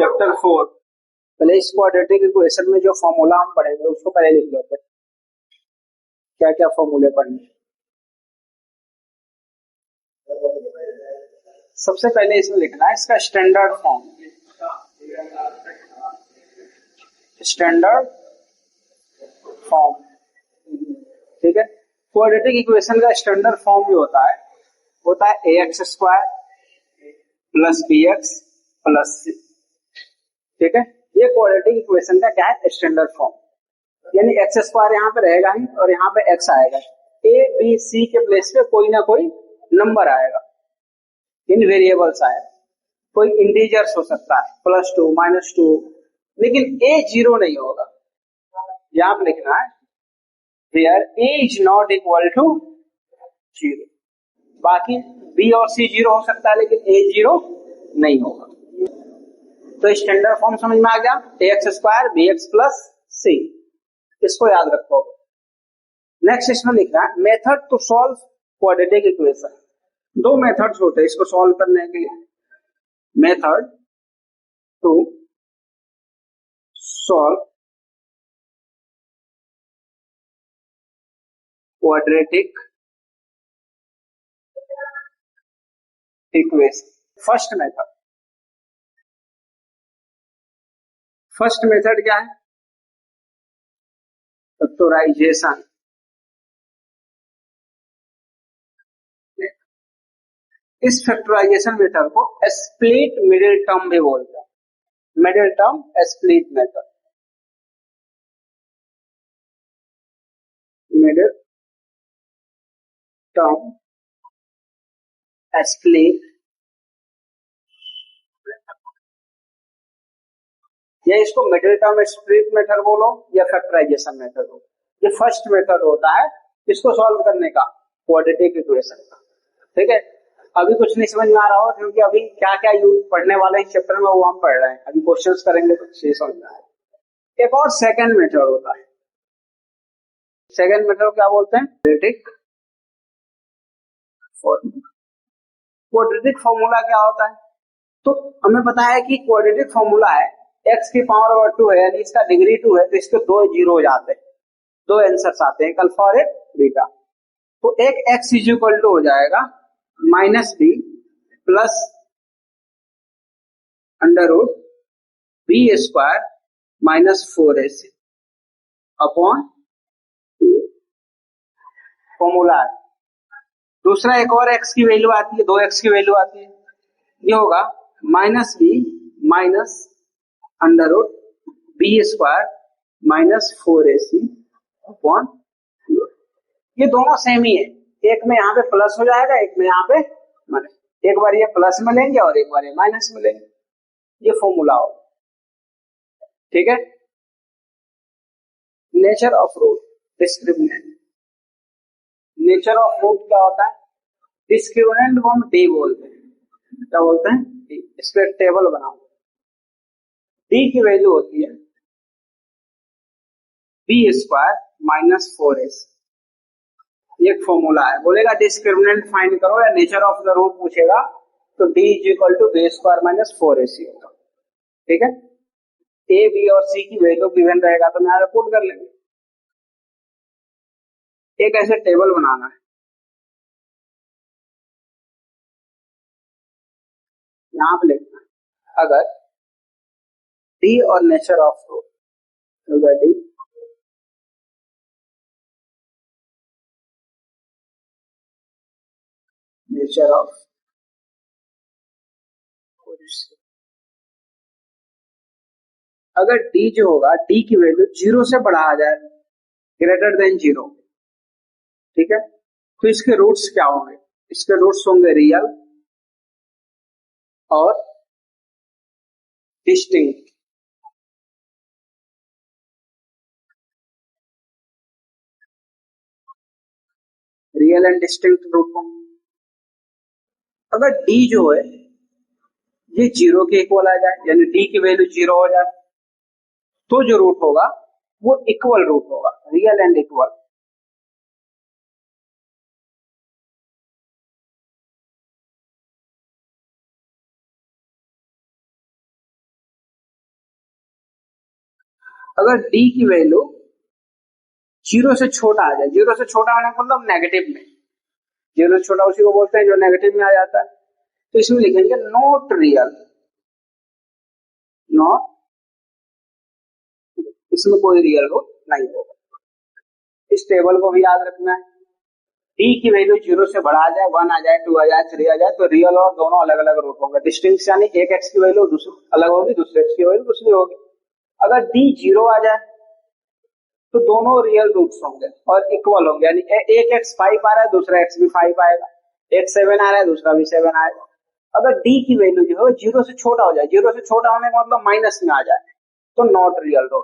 Chapter 4। पहले इस quadratic equation में जो फॉर्मूला हम पढ़ेंगे उसको पहले लिख लेते हैं, क्या क्या फॉर्मूले पढ़ने। सबसे पहले इसमें लिखना है इसका स्टैंडर्ड फॉर्म। स्टैंडर्ड फॉर्म, ठीक है। क्वाड्रेटिक इक्वेशन का स्टैंडर्ड फॉर्म जो होता है ax square plus bx plus c, ठीक है। ये क्वाड्रेटिक इक्वेशन का क्या है, स्टैंडर्ड फॉर्म। यानी एक्स स्क्वायर यहाँ पे रहेगा ही और यहाँ पे एक्स आएगा, ए बी सी के प्लेस पे कोई ना कोई नंबर आएगा, इन वेरिएबल्स आएगा। कोई इंटीजर्स हो सकता है +2 -2, लेकिन ए जीरो नहीं होगा। यहाँ पे लिखना है where a is not equal to 0। बाकी b और c जीरो हो सकता है लेकिन a जीरो नहीं होगा। तो स्टैंडर्ड फॉर्म समझ में आ गया, ax square bx plus c, इसको याद रखो। नेक्स्ट इसमें लिखना है method to solve quadratic equation. दो मेथड्स होते हैं इसको सॉल्व करने के लिए। Method to solve quadratic equation. First method क्या है, फैक्टराइजेशन। इस फैक्टराइजेशन मेथड को स्प्लिट मिडिल टर्म भी बोलते हैं। Middle term split method, middle term split, या इसको मिडिल टर्म स्प्लिट मेथड बोलो या फैक्टराइजेशन मेथड बोलो। ये फर्स्ट मेथड होता है इसको सॉल्व करने का, क्वाड्रेटिक इक्वेशन का, ठीक है। अभी कुछ नहीं समझ में आ रहा हो क्योंकि अभी क्या क्या यूज पढ़ने वाले हैं चैप्टर में वो हम पढ़ रहे हैं। अभी क्वेश्चंस करेंगे तो ये समझ में आएगा। एक और सेकंड मेथड होता है, सेकंड मेथड क्या बोलते हैं, क्वाड्रेटिक फॉर्मूला। क्वाड्रेटिक फॉर्मूला क्या होता है, तो हमें पता है कि क्वाड्रेटिक फॉर्मूला है x की पावर अगर 2 है यानी इसका डिग्री 2 है तो इसके दो जीरो हो जाते हैं, दो आंसर्स आते हैं, एक अल्फा और एक बीटा। तो एक x इज इक्वल टू हो जाएगा -b plus √b square -4ac upon formula है। दूसरा एक और x की वैल्यू आती है, 2x की वैल्यू आती है, ये होगा -b minus √b square -4ac upon. ये दोनों सेम ही है, एक में यहाँ पे प्लस हो जाएगा एक में यहाँ पे माइनस, एक बार ये प्लस में लेंगे और एक बार ये माइनस में लेंगे, ये फॉर्मूला हो, ठीक है। Nature of root discriminant. Nature of root क्या होता है, डिस्क्रिमिनेंट को हम डी बोलते हैं। क्या बोलते हैं, इस पर टेबल बनाओ। डी की वैल्यू होती है बी स्क्वायर -4ac, एक फॉर्मूला है। बोलेगा डिस्क्रिमिनेंट फाइंड करो या नेचर ऑफ द रूट पूछेगा तो d is equal to b square -4ac होगा, ठीक है। ए बी और सी की वैल्यू गिवन रहेगा तो यहाँ पुट कर लेंगे। एक ऐसे टेबल बनाना है, यहाँ पे लिखना है अगर डी और नेचर ऑफ रूट, अगर डी नेचर ऑफ, अगर डी जो होगा डी की वैल्यू 0 से बढ़ा आ जाए, ग्रेटर देन 0, ठीक है, तो इसके रूट्स क्या होंगे, इसके रूट्स होंगे रियल और distinct. Real and distinct root होंगे। अगर डी जो है ये 0 के इक्वल आ जाए यानी डी की वैल्यू 0 हो जाए तो जो रूट होगा वो इक्वल रूट होगा, रियल एंड इक्वल। अगर डी की वैल्यू 0 से छोटा आ जाए, 0 से छोटा आने का मतलब नेगेटिव में, 0 से छोटा उसी को बोलते हैं जो नेगेटिव में आ जाता है, तो इसमें लिखेंगे नॉट रियल, नॉट, इसमें कोई रियल रूट नहीं होगा। इस टेबल को भी याद रखना है। डी की वैल्यू 0 से बड़ा आ जाए, 1 आ जाए, 2 आ जाए, 3 आ जाए, तो रियल और दोनों अलग अलग रूट होंगे। डिस्टिंक्ट यानी एक एक्स की वैल्यू दूसरी अलग होगी, दूसरे एक्स की वैल्यू दूसरी होगी। अगर डी 0 आ जाए तो दोनों रियल रूट्स होंगे और इक्वल होंगे, यानी एक एक्स 5 आ रहा है, दूसरा एक्स भी 5 आएगा, एक 7 आ रहा है, दूसरा भी 7 आएगा। अगर डी की वैल्यू जो है 0 से छोटा हो जाए, 0 से छोटा होने का मतलब माइनस में आ जाए, तो नॉट रियल रूट।